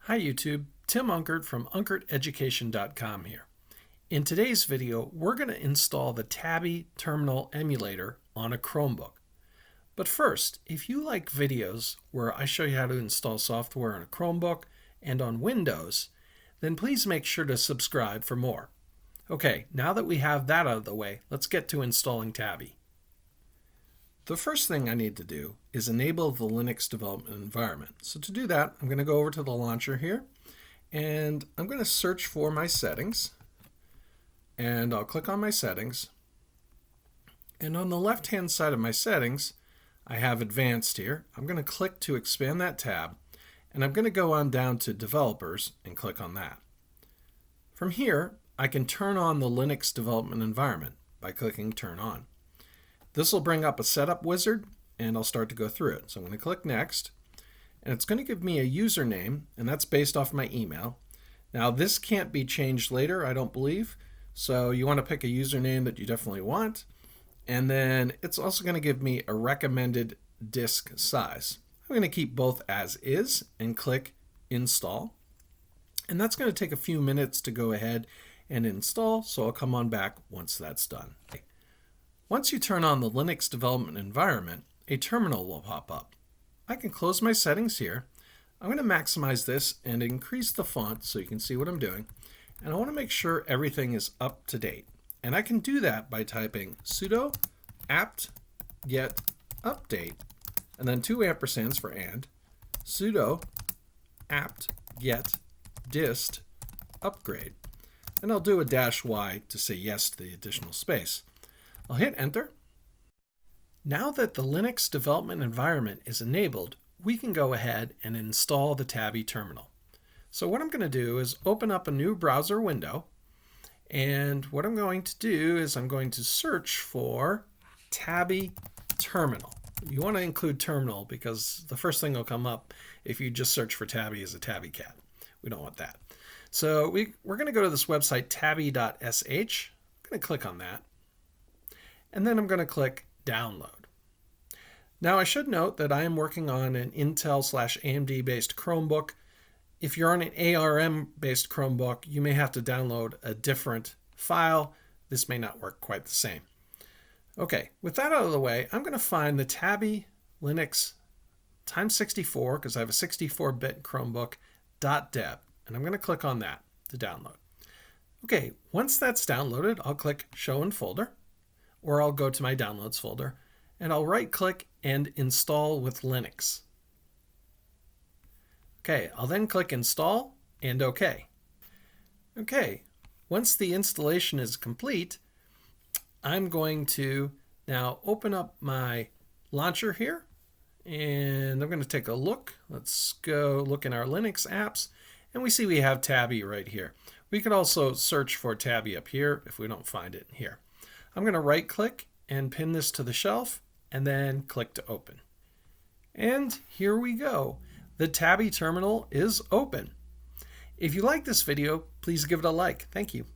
Hi YouTube, Tim Unkert from UnkertEducation.com here. In today's video, we're going to install the Tabby terminal emulator on a Chromebook. But first, if you like videos where I show you how to install software on a Chromebook and on Windows, then please make sure to subscribe for more. Okay, now that we have that out of the way, let's get to installing Tabby. The first thing I need to do is enable the Linux development environment. So to do that, I'm going to go over to the launcher here, and I'm going to search for my settings, and I'll click on my settings. And on the left-hand side of my settings, I have advanced here. I'm going to click to expand that tab, and I'm going to go on down to developers and click on that. From here, I can turn on the Linux development environment by clicking turn on. This will bring up a setup wizard, and I'll start to go through it. So I'm going to click next, and it's going to give me a username, and that's based off my email. Now this can't be changed later, I don't believe, so you want to pick a username that you definitely want, and then it's also going to give me a recommended disk size. I'm going to keep both as is and click install, and that's going to take a few minutes to go ahead and install, so I'll come on back once that's done. Once you turn on the Linux development environment, a terminal will pop up. I can close my settings here. I'm going to maximize this and increase the font so you can see what I'm doing. And I want to make sure everything is up to date. And I can do that by typing sudo apt-get update, and then 2 ampersands for and, sudo apt-get dist upgrade. And I'll do a -y to say yes to the additional space. I'll hit enter. Now that the Linux development environment is enabled, we can go ahead and install the Tabby terminal. So what I'm going to do is open up a new browser window, and what I'm going to do is I'm going to search for Tabby terminal. You want to include terminal because the first thing that'll come up if you just search for Tabby is a tabby cat. We don't want that. So we're going to go to this website tabby.sh. I'm going to click on that. And then I'm going to click download. Now I should note that I am working on an Intel/AMD based Chromebook. If you're on an ARM based Chromebook, you may have to download a different file. This may not work quite the same. Okay, with that out of the way, I'm going to find the Tabby Linux x64, because I have a 64-bit Chromebook, .deb, and I'm going to click on that to download. Okay, once that's downloaded, I'll click show in folder, or I'll go to my downloads folder, and I'll right click and install with Linux. Okay, I'll then click install and OK. Okay, once the installation is complete, I'm going to now open up my launcher here, and I'm going to take a look. Let's go look in our Linux apps, and we see we have Tabby right here. We could also search for Tabby up here if we don't find it here. I'm going to right click and pin this to the shelf and then click to open. And here we go. The Tabby terminal is open. If you like this video, please give it a like. Thank you.